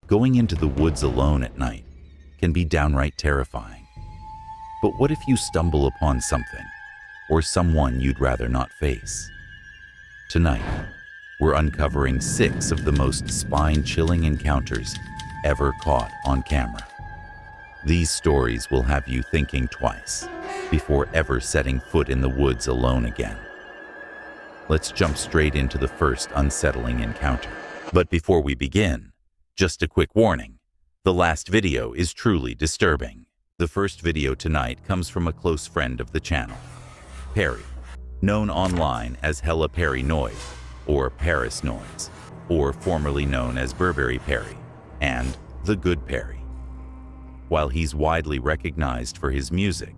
Going into the woods alone at night can be downright terrifying. But what if you stumble upon something or someone you'd rather not face? Tonight, we're uncovering 6 of the most spine-chilling encounters ever caught on camera. These stories will have you thinking twice before ever setting foot in the woods alone again. Let's jump straight into the first unsettling encounter. But before we begin, just a quick warning. The last video is truly disturbing. The first video tonight comes from a close friend of the channel, Perry, known online as Hella Perry Noise, or Paris Noise, or formerly known as Burberry Perry, and The Good Perry. While he's widely recognized for his music,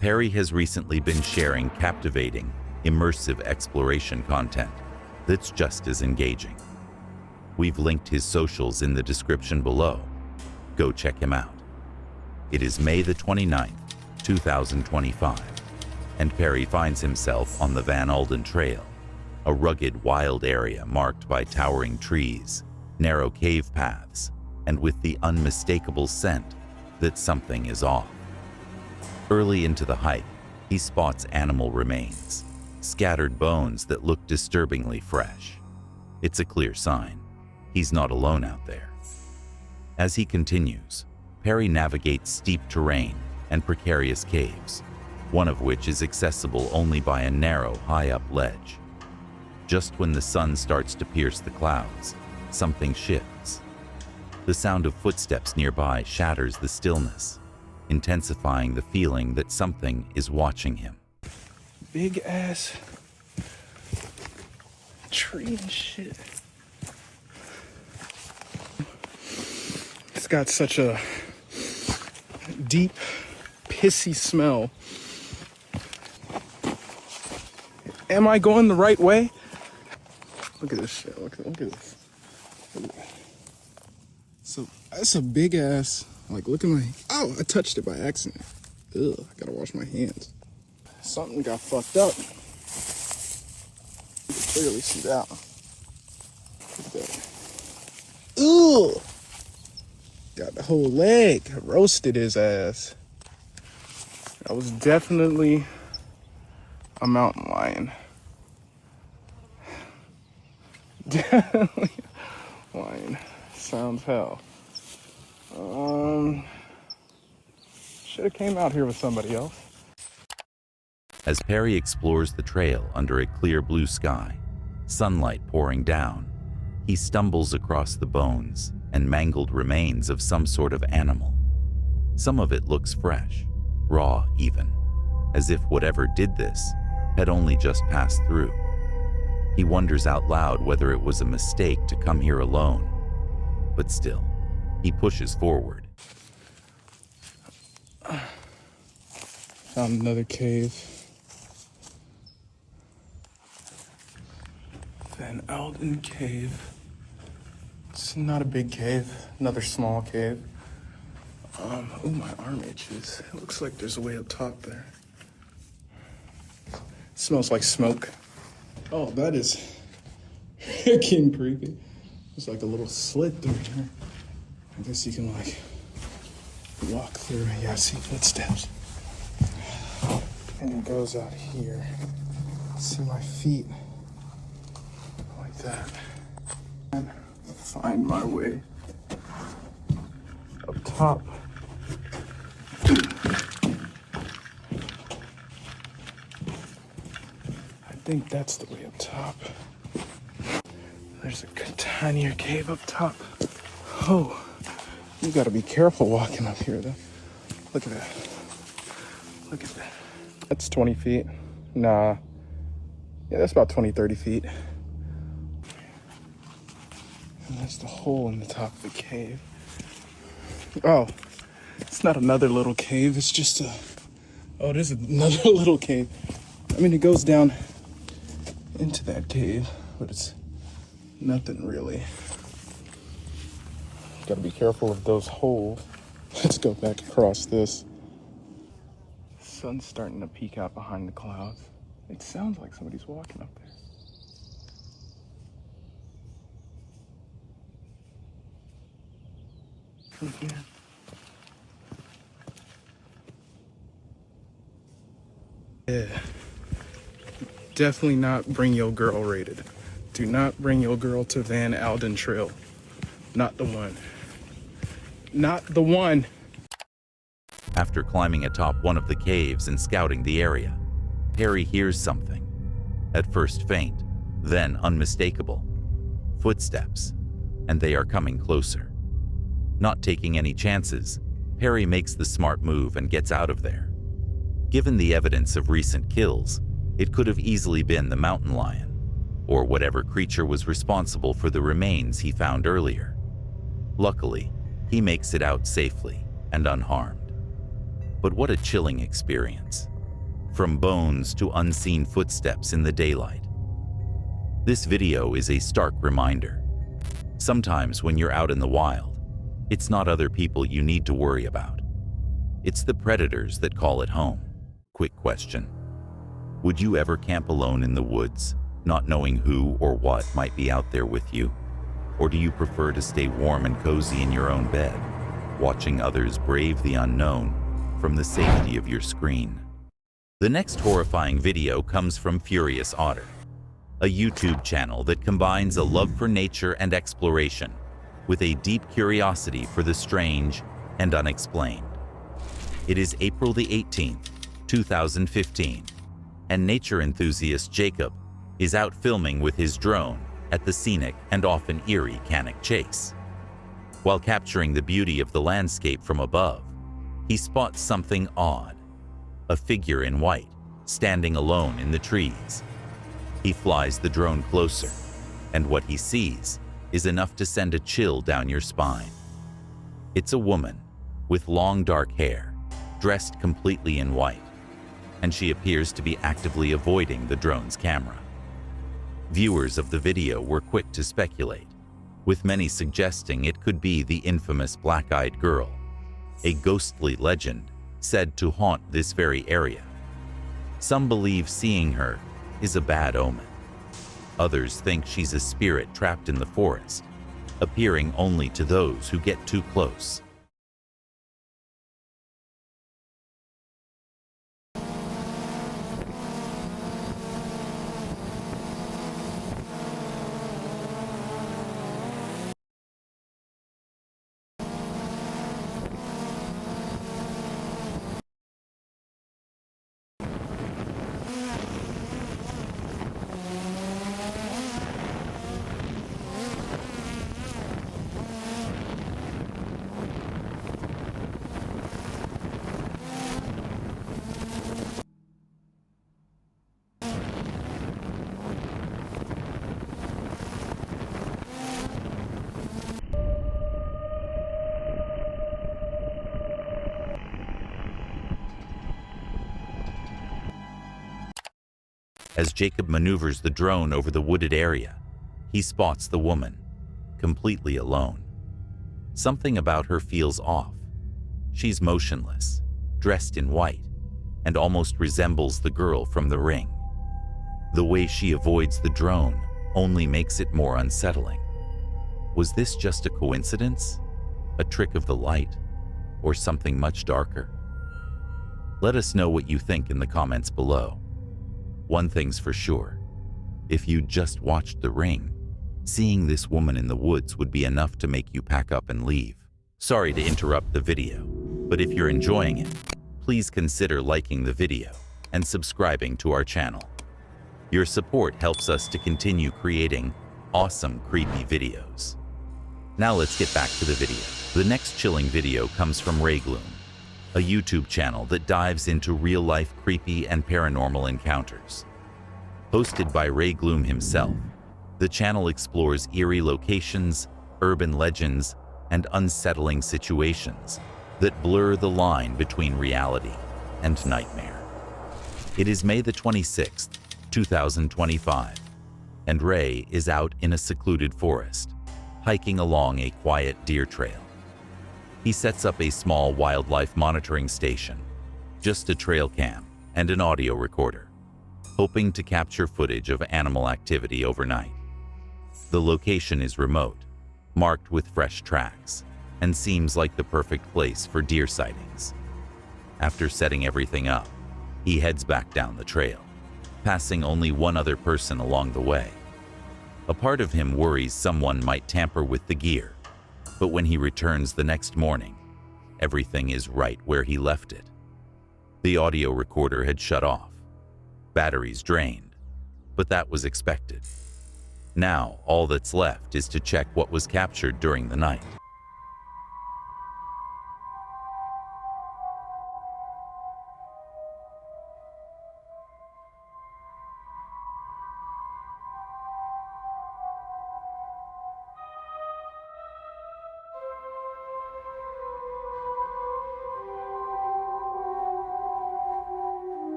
Perry has recently been sharing captivating, immersive exploration content that's just as engaging. We've linked his socials in the description below. Go check him out. It is May the 29th, 2025, and Perry finds himself on the Van Alden Trail, a rugged, wild area marked by towering trees, narrow cave paths, and with the unmistakable scent that something is off. Early into the hike, he spots animal remains, scattered bones that look disturbingly fresh. It's a clear sign he's not alone out there. As he continues, Perry navigates steep terrain and precarious caves, one of which is accessible only by a narrow, high-up ledge. Just when the sun starts to pierce the clouds, something shifts. The sound of footsteps nearby shatters the stillness, intensifying the feeling that something is watching him. Big ass tree and shit. It's got such a deep, pissy smell. Am I going the right way? Look at this shit. Look at this. Look at that. So that's a big ass. Like, look at my. Oh, I touched it by accident. Ugh, I gotta wash my hands. Something got fucked up. You can clearly see that. Look at that. Ugh! Got the whole leg. Roasted his ass. That was definitely a mountain lion. Definitely a lion. Sounds hell. Should have came out here with somebody else. As Perry explores the trail under a clear blue sky, sunlight pouring down, he stumbles across the bones and mangled remains of some sort of animal. Some of it looks fresh, raw even, as if whatever did this had only just passed through. He wonders out loud whether it was a mistake to come here alone, but still, he pushes forward. Found another cave. Van Alden Cave. It's not a big cave, another small cave. Oh, my arm itches. It looks like there's a way up top there. It smells like smoke. Oh, that is freaking creepy. There's like a little slit through here. I guess you can like walk through. Yeah, I see footsteps. And it goes out here. See my feet like that. And find my way up top. I think that's the way up top. There's a tinier cave up top. Oh, you gotta be careful walking up here though. Look at that. Look at that. That's 20 feet. Nah. Yeah, that's about 20, 30 feet. And that's the hole in the top of the cave. Oh, it's not another little cave. It's just a... Oh, it is another little cave. I mean, it goes down into that cave, but it's nothing really. Gotta be careful of those holes. Let's go back across this. Sun's starting to peek out behind the clouds. It sounds like somebody's walking up there. from here. Yeah. Definitely not bring your girl rated. Do not bring your girl to Van Alden Trail. Not the one. Not the one. After climbing atop one of the caves and scouting the area, Perry hears something. At first faint, then unmistakable. Footsteps, and they are coming closer. Not taking any chances, Perry makes the smart move and gets out of there. Given the evidence of recent kills, it could have easily been the mountain lion, or whatever creature was responsible for the remains he found earlier. Luckily, he makes it out safely and unharmed. But what a chilling experience. From bones to unseen footsteps in the daylight. This video is a stark reminder. Sometimes when you're out in the wild, it's not other people you need to worry about. It's the predators that call it home. Quick question. Would you ever camp alone in the woods, not knowing who or what might be out there with you? Or do you prefer to stay warm and cozy in your own bed, watching others brave the unknown from the safety of your screen? The next horrifying video comes from Furious Otter, a YouTube channel that combines a love for nature and exploration with a deep curiosity for the strange and unexplained. It is April the 18th, 2015, and nature enthusiast Jacob is out filming with his drone at the scenic and often eerie Cannock Chase. While capturing the beauty of the landscape from above, he spots something odd, a figure in white standing alone in the trees. He flies the drone closer, and what he sees is enough to send a chill down your spine. It's a woman with long dark hair, dressed completely in white, and she appears to be actively avoiding the drone's camera. Viewers of the video were quick to speculate, with many suggesting it could be the infamous black-eyed girl, a ghostly legend said to haunt this very area. Some believe seeing her is a bad omen. Others think she's a spirit trapped in the forest, appearing only to those who get too close. As Jacob maneuvers the drone over the wooded area, he spots the woman, completely alone. Something about her feels off. She's motionless, dressed in white, and almost resembles the girl from The Ring. The way she avoids the drone only makes it more unsettling. Was this just a coincidence? A trick of the light? Or something much darker? Let us know what you think in the comments below. One thing's for sure, if you just watched The Ring, seeing this woman in the woods would be enough to make you pack up and leave. Sorry to interrupt the video, but if you're enjoying it, please consider liking the video and subscribing to our channel. Your support helps us to continue creating awesome, creepy videos. Now let's get back to the video. The next chilling video comes from Ray Gloom, a YouTube channel that dives into real-life creepy and paranormal encounters. Hosted by Ray Gloom himself, the channel explores eerie locations, urban legends, and unsettling situations that blur the line between reality and nightmare. It is May the 26th, 2025, and Ray is out in a secluded forest, hiking along a quiet deer trail. He sets up a small wildlife monitoring station, just a trail cam and an audio recorder, hoping to capture footage of animal activity overnight. The location is remote, marked with fresh tracks, and seems like the perfect place for deer sightings. After setting everything up, he heads back down the trail, passing only one other person along the way. A part of him worries someone might tamper with the gear, but when he returns the next morning, everything is right where he left it. The audio recorder had shut off, batteries drained, but that was expected. Now, all that's left is to check what was captured during the night.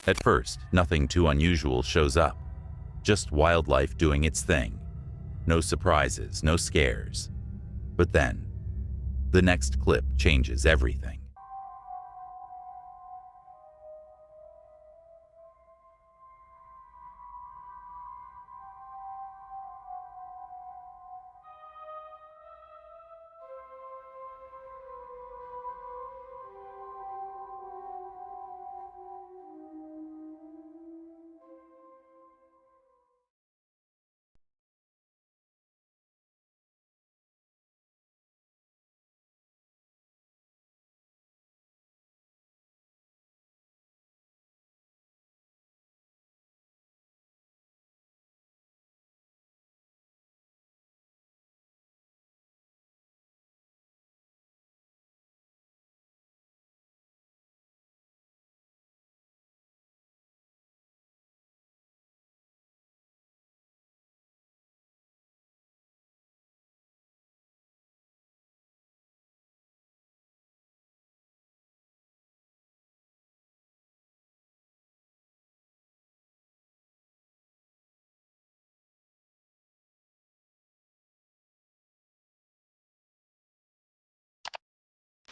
At first, nothing too unusual shows up, just wildlife doing its thing. No surprises, no scares. But then, the next clip changes everything.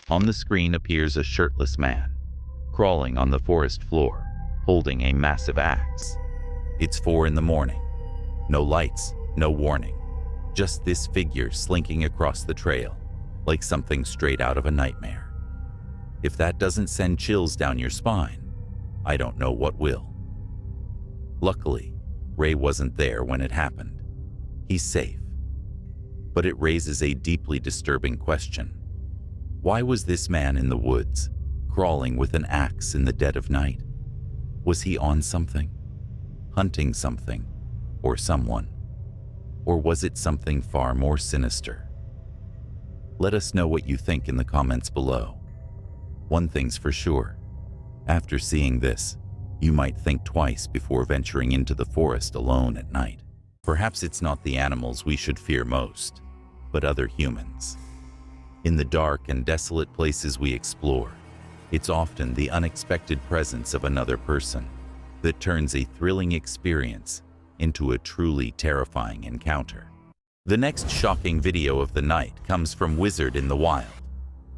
On the screen appears a shirtless man, crawling on the forest floor, holding a massive axe. It's 4 in the morning. No lights, no warning. Just this figure slinking across the trail, like something straight out of a nightmare. If that doesn't send chills down your spine, I don't know what will. Luckily, Ray wasn't there when it happened. He's safe. But it raises a deeply disturbing question. Why was this man in the woods, crawling with an axe in the dead of night? Was he on something? Hunting something? Or someone? Or was it something far more sinister? Let us know what you think in the comments below. One thing's for sure. After seeing this, you might think twice before venturing into the forest alone at night. Perhaps it's not the animals we should fear most, but other humans. In the dark and desolate places we explore, it's often the unexpected presence of another person that turns a thrilling experience into a truly terrifying encounter. The next shocking video of the night comes from Wizard in the Wild,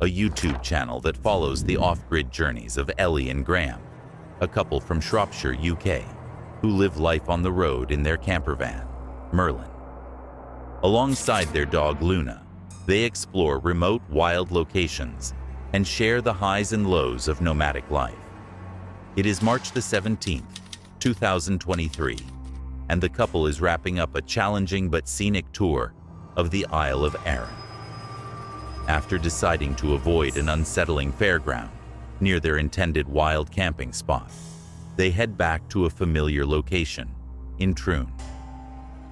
a YouTube channel that follows the off-grid journeys of Ellie and Graham, a couple from Shropshire, UK, who live life on the road in their camper van, Merlin. Alongside their dog Luna, they explore remote, wild locations and share the highs and lows of nomadic life. It is March the 17th, 2023, and the couple is wrapping up a challenging but scenic tour of the Isle of Arran. After deciding to avoid an unsettling fairground near their intended wild camping spot, they head back to a familiar location in Troon.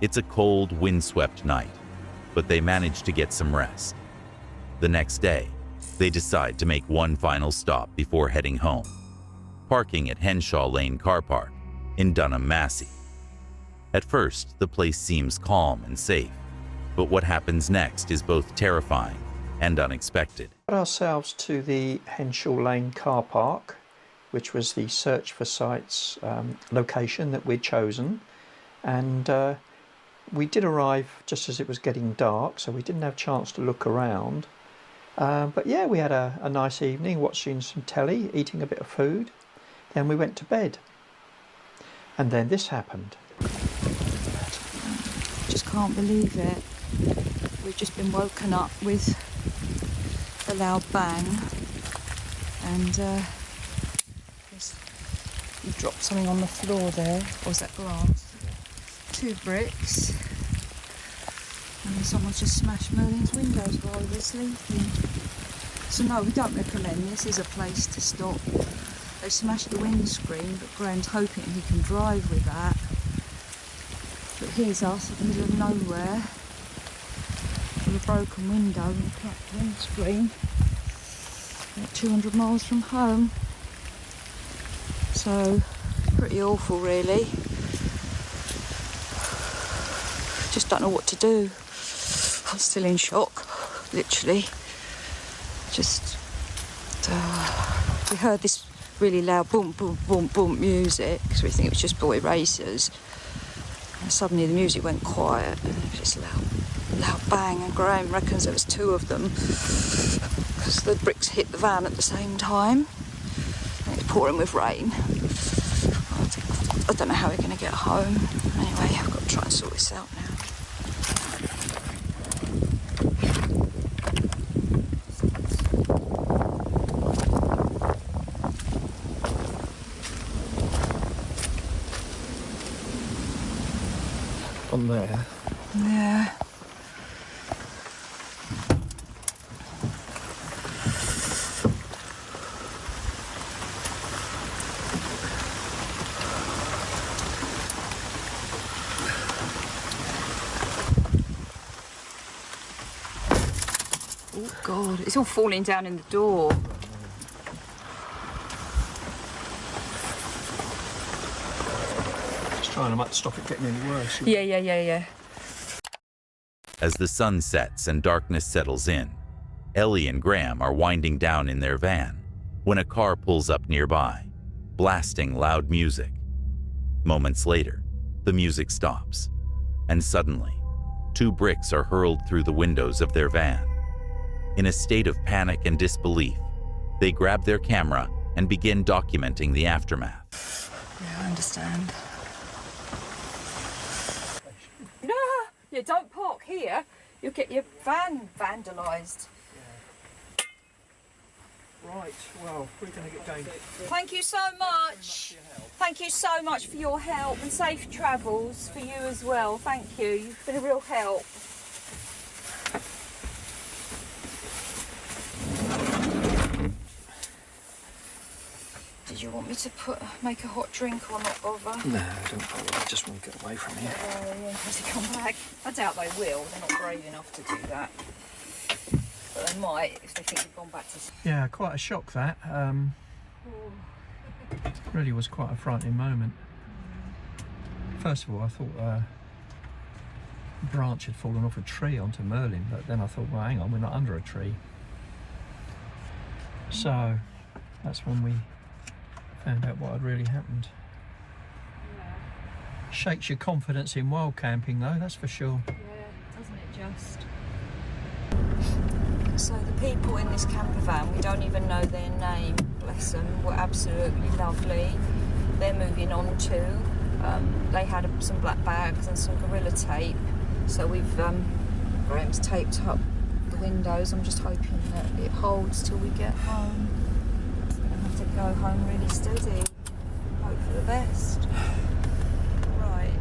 It's a cold, windswept night, but they manage to get some rest. The next day, they decide to make one final stop before heading home, parking at Henshaw Lane Car Park in Dunham, Massey. At first, the place seems calm and safe, but what happens next is both terrifying and unexpected. We got ourselves to the Henshaw Lane Car Park, which was the search for sites location that we'd chosen, and we did arrive just as it was getting dark, so we didn't have a chance to look around. But yeah, we had a nice evening watching some telly, eating a bit of food. Then we went to bed. And then this happened. Just can't believe it. We've just been woken up with a loud bang. And you dropped something on the floor there. Or was that glass? 2 bricks. And someone's just smashed Merlin's windows while we were sleeping. So no, we don't recommend this. Is a place to stop. They smashed the windscreen, but Graham's hoping he can drive with that. But here's us in the middle of nowhere with a broken window and a cracked windscreen. About 200 miles from home. So, pretty awful really. Just don't know what to do. I'm still in shock, literally. Just, we heard this really loud boom, boom, boom, boom music, because we think it was just boy racers. And suddenly the music went quiet, and it was just loud bang, and Graham reckons there was 2 of them, because the bricks hit the van at the same time. And it's pouring with rain. I don't know how we're going to get home. Anyway, I've got to try and sort this out now. On there. Yeah. Oh God, it's all falling down in the door. Trying to stop it getting any worse. Yeah. As the sun sets and darkness settles in, Ellie and Graham are winding down in their van when a car pulls up nearby, blasting loud music. Moments later, the music stops, and suddenly, 2 bricks are hurled through the windows of their van. In a state of panic and disbelief, they grab their camera and begin documenting the aftermath. Yeah, I understand. No! Yeah, don't park here. You'll get your van vandalised. Right, well, we're going to get going. Thank you so much. Thank you so much for your help, and safe travels for you as well. Thank you. You've been a real help. Did you want me to make a hot drink or not bother? No, don't bother. I just want to get away from here. Yeah, has he come back? I doubt they will. They're not brave enough to do that. But they might if they think you've gone back to... Yeah, quite a shock that. Really was quite a frightening moment. First of all, I thought a branch had fallen off a tree onto Merlin, but then I thought, well, hang on, we're not under a tree. So that's when we found out what had really happened. Shakes your confidence in wild camping though, that's for sure. Yeah, doesn't it just? So the people in this camper van, we don't even know their name, bless them, were absolutely lovely. They're moving on too. They had some black bags and some Gorilla Tape. So we've, Graham's taped up the windows. I'm just hoping that it holds till we get home. I have to go home really steady. Hope for the best. Right.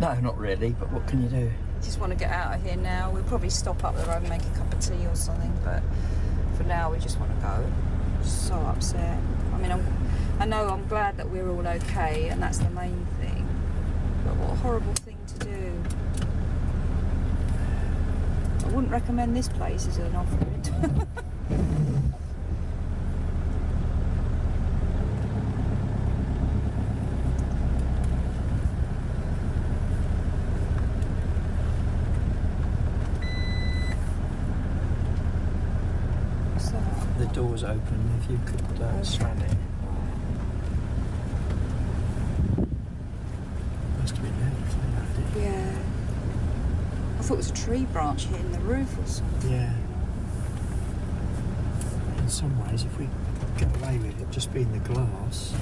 No, not really, but what can you do? I just want to get out of here now. We'll probably stop up the road and make a cup of tea or something, but for now we just want to go. Just so upset. I mean, I know I'm glad that we're all okay, and that's the main thing. But what a horrible thing to do. I wouldn't recommend this place as an off-grid. The door's open, if you could slam it. Must have been there before that, didn't it? Yeah. I thought it was a tree branch hitting the roof or something. Yeah. In some ways, if we get away with it just being the glass.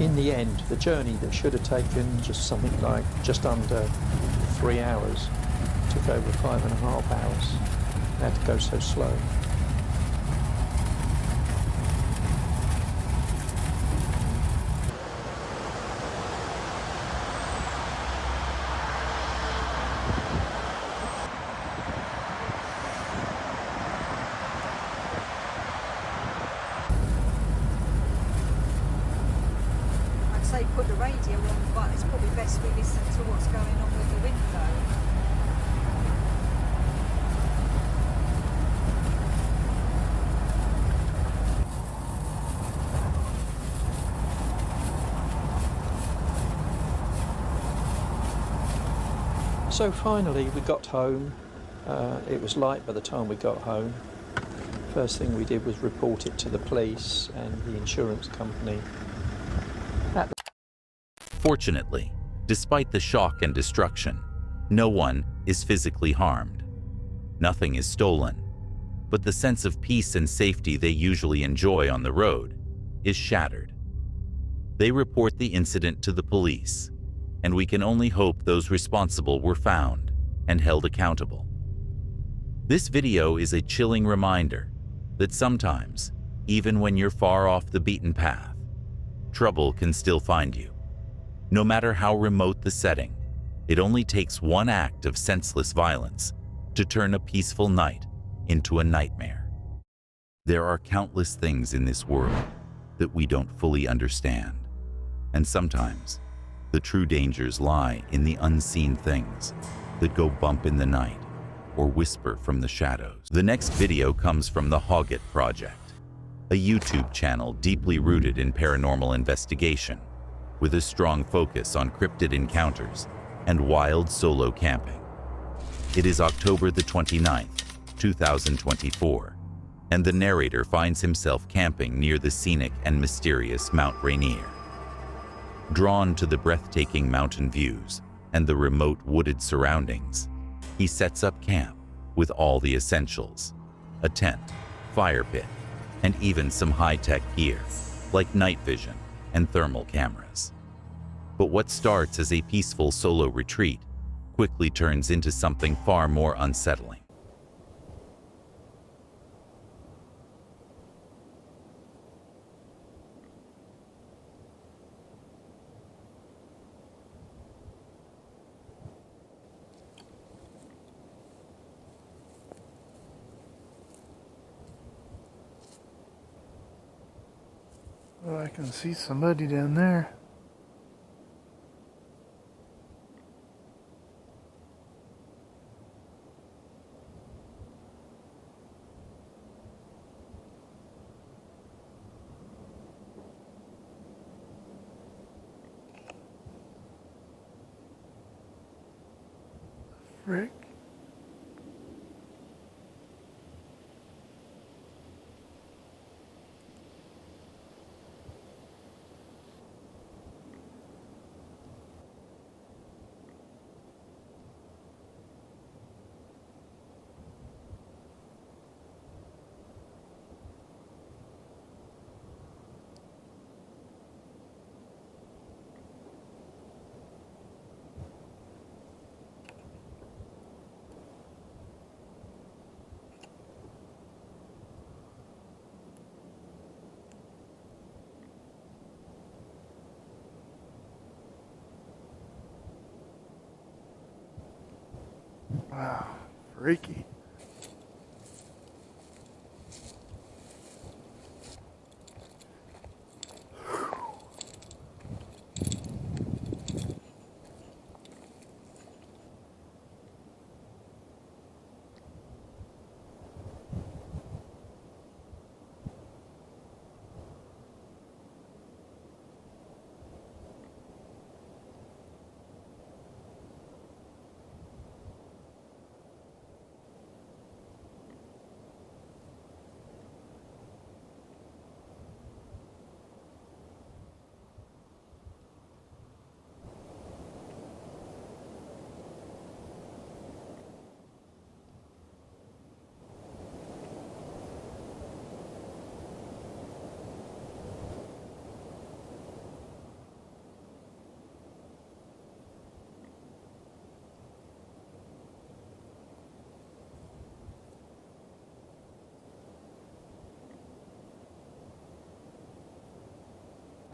In the end, the journey that should have taken just something like just under 3 hours took over 5.5 hours. We had to go so slow. Say put the radio on, but it's probably best we listen to what's going on with the window. So finally we got home. It was light by the time we got home. First thing we did was report it to the police and the insurance company. Fortunately, despite the shock and destruction, no one is physically harmed. Nothing is stolen, but the sense of peace and safety they usually enjoy on the road is shattered. They report the incident to the police, and we can only hope those responsible were found and held accountable. This video is a chilling reminder that sometimes, even when you're far off the beaten path, trouble can still find you. No matter how remote the setting, it only takes one act of senseless violence to turn a peaceful night into a nightmare. There are countless things in this world that we don't fully understand, and sometimes the true dangers lie in the unseen things that go bump in the night or whisper from the shadows. The next video comes from the Hoggett Project, a YouTube channel deeply rooted in paranormal investigation, with a strong focus on cryptid encounters and wild solo camping. It is October the 29th, 2024, and the narrator finds himself camping near the scenic and mysterious Mount Rainier. Drawn to the breathtaking mountain views and the remote wooded surroundings, he sets up camp with all the essentials: a tent, fire pit, and even some high-tech gear like night vision and thermal cameras. But what starts as a peaceful solo retreat quickly turns into something far more unsettling. Oh, I can see somebody down there. Frick. freaky.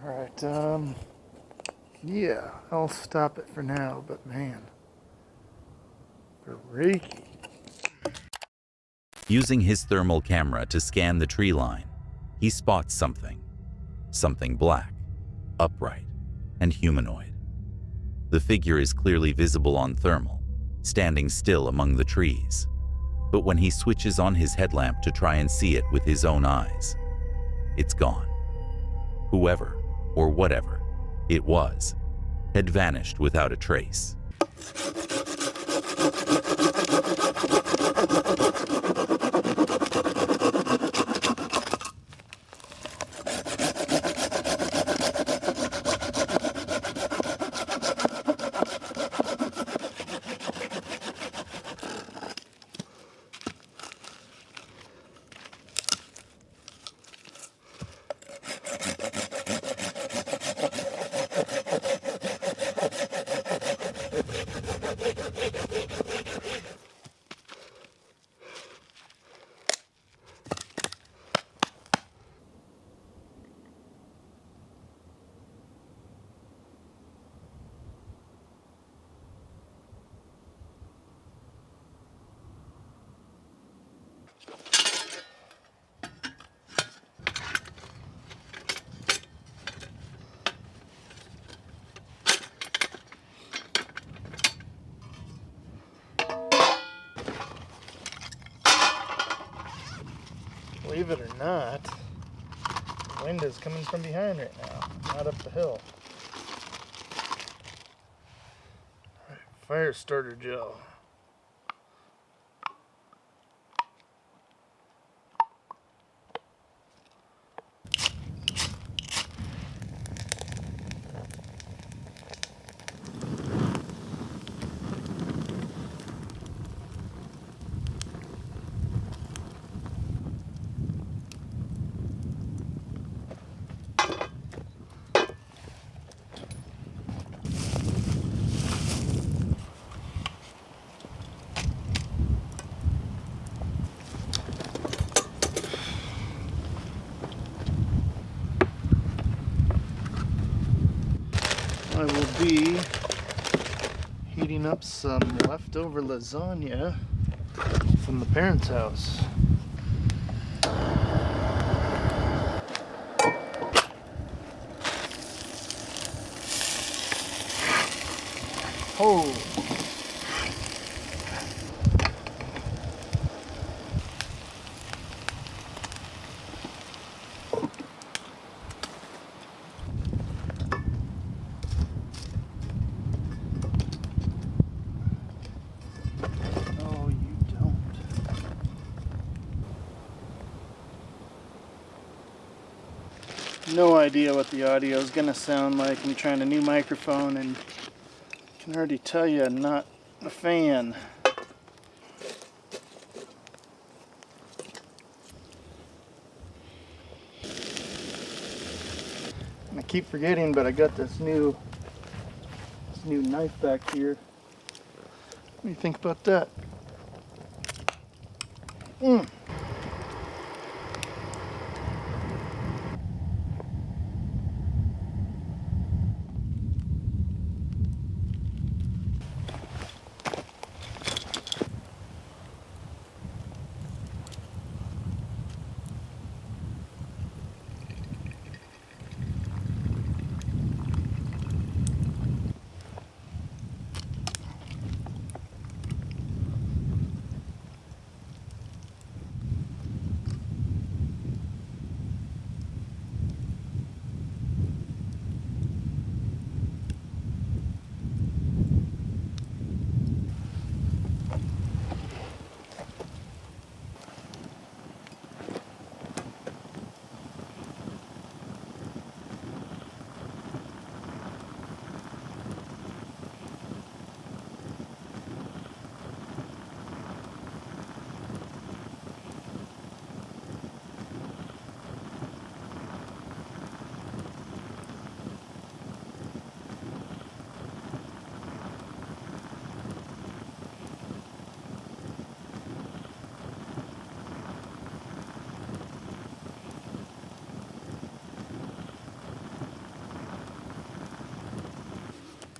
Alright, yeah, I'll stop it for now, but man, freaky. Using his thermal camera to scan the tree line, he spots something. Something black, upright, and humanoid. The figure is clearly visible on thermal, standing still among the trees. But when he switches on his headlamp to try and see it with his own eyes, it's gone. Whoever, or whatever, it was, had vanished without a trace. Believe it or not, the wind is coming from behind right now, not up the hill. Alright, fire starter gel. I will be heating up some leftover lasagna from the parents' house. Oh! No, you don't. No idea what the audio is gonna sound like. I'm trying a new microphone and I can already tell you I'm not a fan. I keep forgetting, but I got this new knife back here. What do you think about that?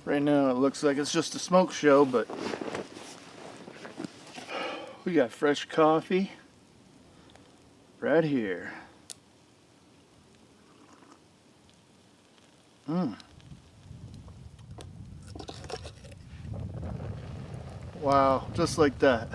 Right now it looks like it's just a smoke show, but we got fresh coffee right here. Wow, just like that.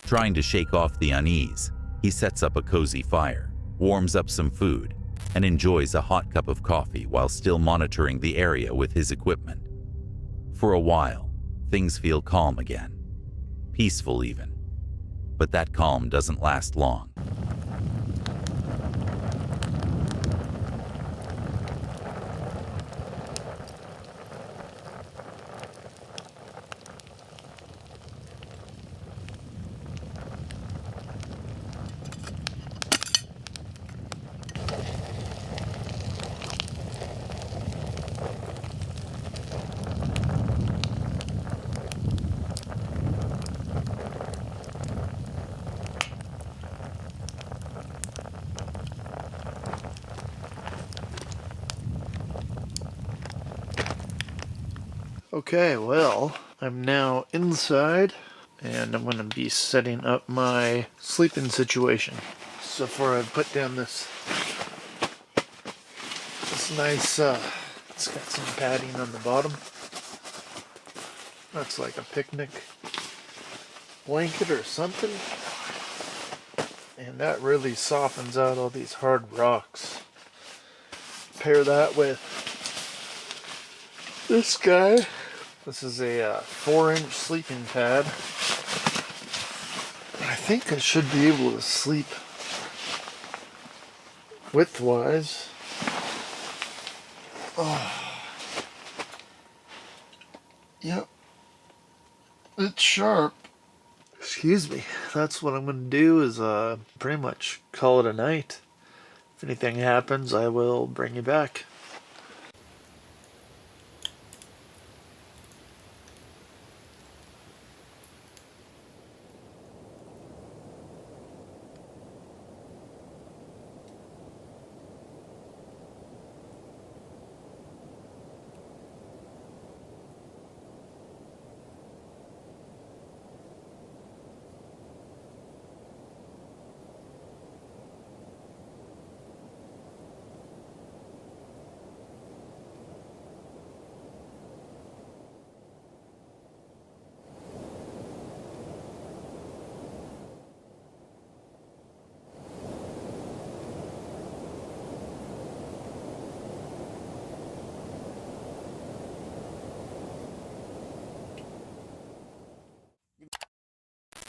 Trying to shake off the unease, he sets up a cozy fire, warms up some food, and enjoys a hot cup of coffee while still monitoring the area with his equipment. For a while, things feel calm again. Peaceful even. But that calm doesn't last long. Okay, well, I'm now inside and I'm going to be setting up my sleeping situation. So far I've put down this nice, it's got some padding on the bottom. That's like a picnic blanket or something. And that really softens out all these hard rocks. Pair that with this guy. This is a 4-inch sleeping pad. I think I should be able to sleep widthwise. Oh. Yep. It's sharp. Excuse me. That's what I'm going to do is pretty much call it a night. If anything happens, I will bring you back.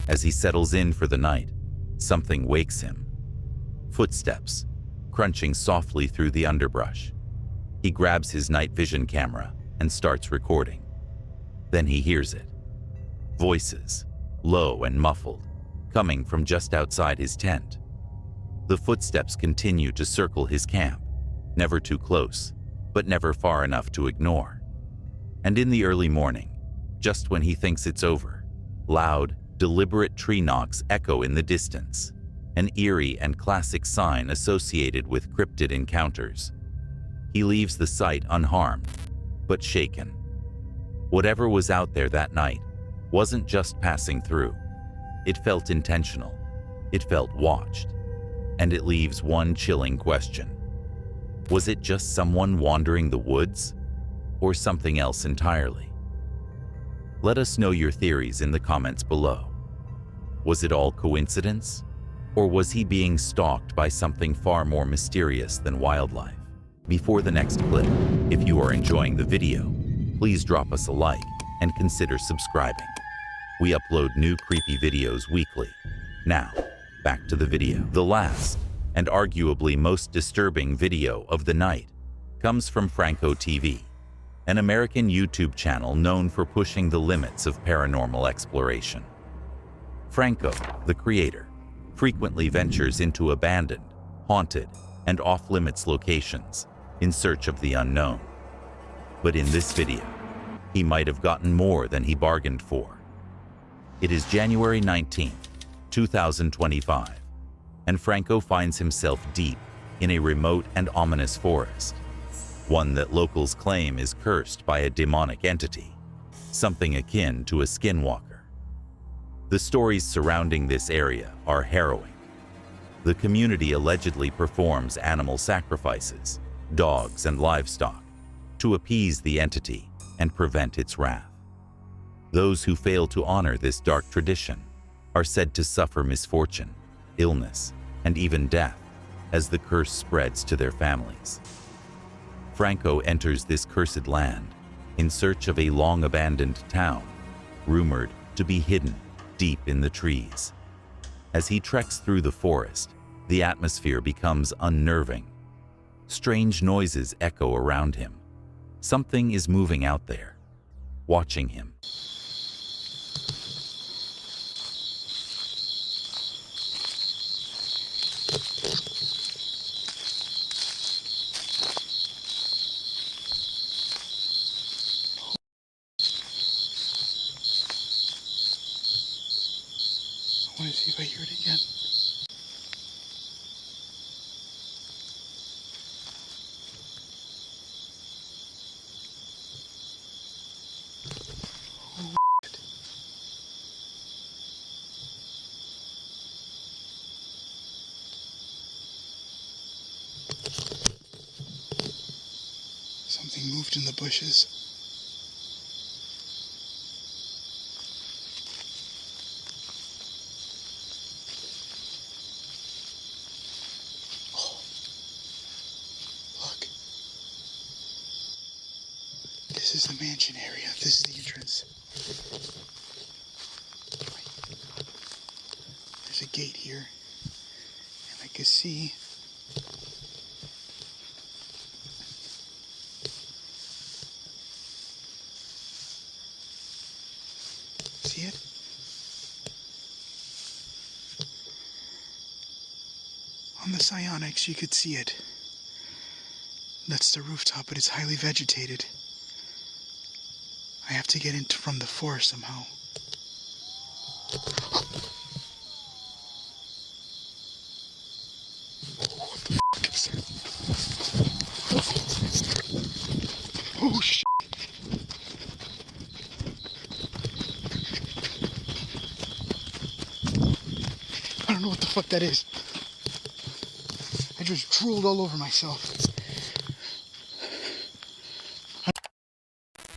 As he settles in for the night, something wakes him. Footsteps, crunching softly through the underbrush. He grabs his night vision camera and starts recording. Then he hears it. Voices, low and muffled, coming from just outside his tent. The footsteps continue to circle his camp, never too close, but never far enough to ignore. And in the early morning, just when he thinks it's over, loud, deliberate tree knocks echo in the distance, an eerie and classic sign associated with cryptid encounters. He leaves the site unharmed, but shaken. Whatever was out there that night wasn't just passing through. It felt intentional. It felt watched. And it leaves one chilling question. Was it just someone wandering the woods, or something else entirely? Let us know your theories in the comments below. Was it all coincidence? Or was he being stalked by something far more mysterious than wildlife? Before the next clip, if you are enjoying the video, please drop us a like and consider subscribing. We upload new creepy videos weekly. Now, back to the video. The last, and arguably most disturbing video of the night, comes from Franco TV, an American YouTube channel known for pushing the limits of paranormal exploration. Franco, the creator, frequently ventures into abandoned, haunted, and off-limits locations in search of the unknown. But in this video, he might have gotten more than he bargained for. It is January 19th, 2025, and Franco finds himself deep in a remote and ominous forest, one that locals claim is cursed by a demonic entity, something akin to a skinwalker. The stories surrounding this area are harrowing. The community allegedly performs animal sacrifices, dogs and livestock, to appease the entity and prevent its wrath. Those who fail to honor this dark tradition are said to suffer misfortune, illness, and even death as the curse spreads to their families. Franco enters this cursed land in search of a long-abandoned town, rumored to be hidden deep in the trees. As he treks through the forest, the atmosphere becomes unnerving. Strange noises echo around him. Something is moving out there, watching him. I want to see if I hear it again. Something moved in the bushes. Oh, look. This is the mansion area. This is the entrance. There's a gate here, and I can see it? On the psionics, you could see it. That's the rooftop, but it's highly vegetated. I have to get in from the forest somehow. What the fuck is that? Oh shit. I don't know what the fuck that is. I just drooled all over myself.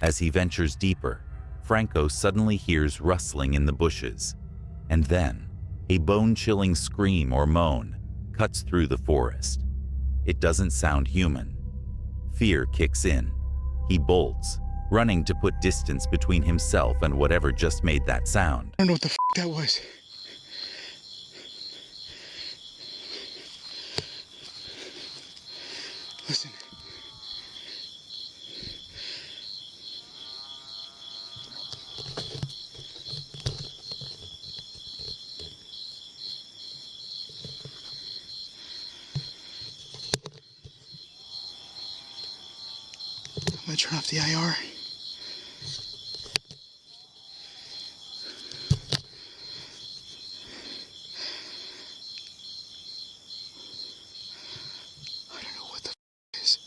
As he ventures deeper, Franco suddenly hears rustling in the bushes, and then a bone-chilling scream or moan cuts through the forest. It doesn't sound human. Fear kicks in. He bolts, running to put distance between himself and whatever just made that sound. I don't know what the fuck that was. Listen. I'm gonna turn off the IR. I don't know what the f is.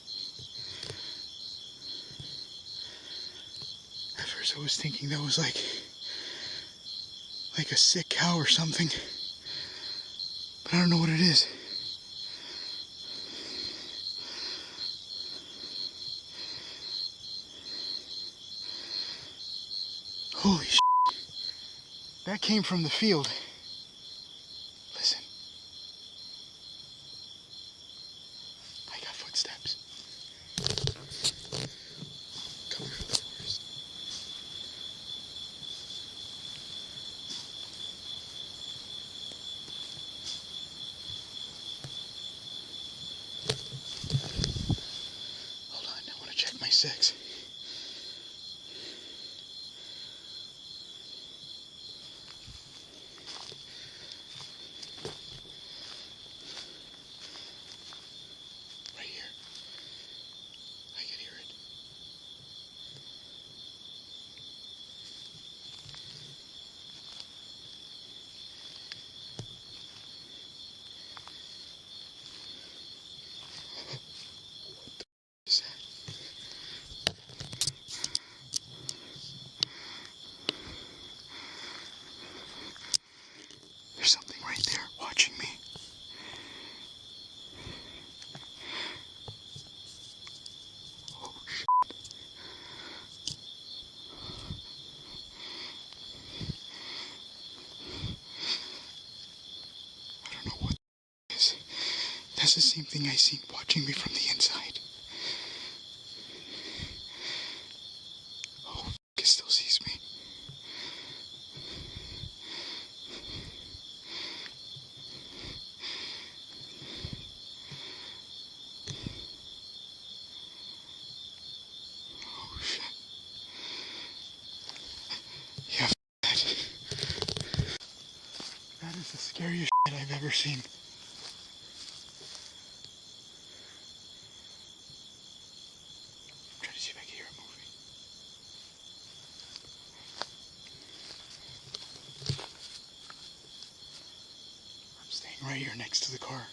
At first I was thinking that was like a sick cow or something. But I don't know what it is. Holy shit. That came from the field. Listen. I got footsteps. Coming from the forest. Hold on, I want to check my sex. Right here. I can hear it. There's something right there watching me. Oh, shit. I don't know what it is. That's the same thing I seen watching me from the inside. Oh, it still sees me. Oh shit. Yeah, that is the scariest shit I've ever seen. Try to see if I can hear it moving. I'm staying right here next to the car.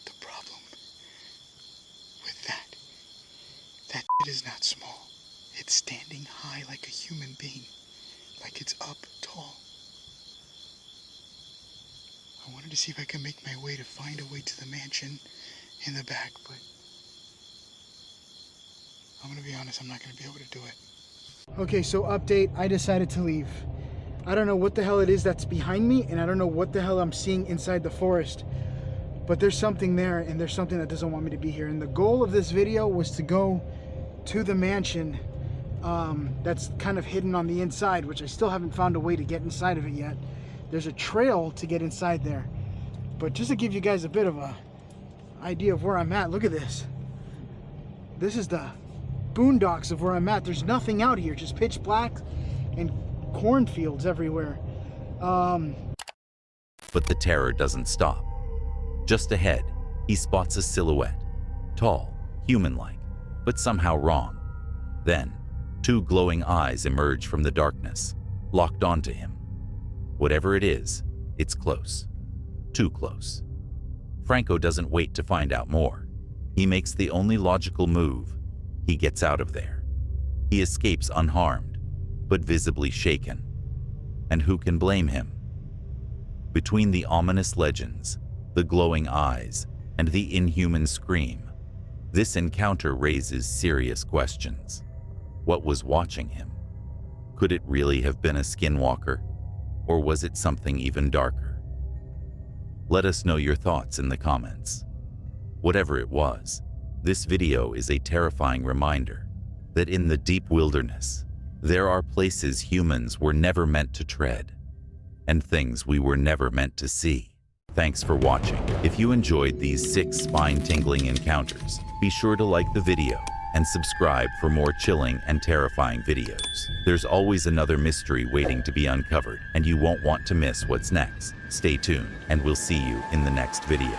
The problem with that shit is not small. It's standing high like a human being. Like it's up tall. I wanted to see if I could make my way to find a way to the mansion in the back, but I'm gonna be honest, I'm not gonna be able to do it. Okay, so update, I decided to leave. I don't know what the hell it is that's behind me, and I don't know what the hell I'm seeing inside the forest, but there's something there, and there's something that doesn't want me to be here. And the goal of this video was to go to the mansion that's kind of hidden on the inside, which I still haven't found a way to get inside of it yet. There's a trail to get inside there, but just to give you guys a bit of a idea of where I'm at, look at this. This is the boondocks of where I'm at. There's nothing out here, just pitch black and cornfields everywhere. But the terror doesn't stop. Just ahead, he spots a silhouette, tall, human-like, but somehow wrong. Then, two glowing eyes emerge from the darkness, locked onto him. Whatever it is, it's close. Too close. Franco doesn't wait to find out more. He makes the only logical move. He gets out of there. He escapes unharmed, but visibly shaken. And who can blame him? Between the ominous legends, the glowing eyes, and the inhuman scream, this encounter raises serious questions. What was watching him? Could it really have been a Skinwalker? Or was it something even darker? Let us know your thoughts in the comments. Whatever it was, this video is a terrifying reminder that in the deep wilderness, there are places humans were never meant to tread, and things we were never meant to see. Thanks for watching. If you enjoyed these 6 spine-tingling encounters, be sure to like the video and subscribe for more chilling and terrifying videos. There's always another mystery waiting to be uncovered, and you won't want to miss what's next. Stay tuned, and we'll see you in the next video.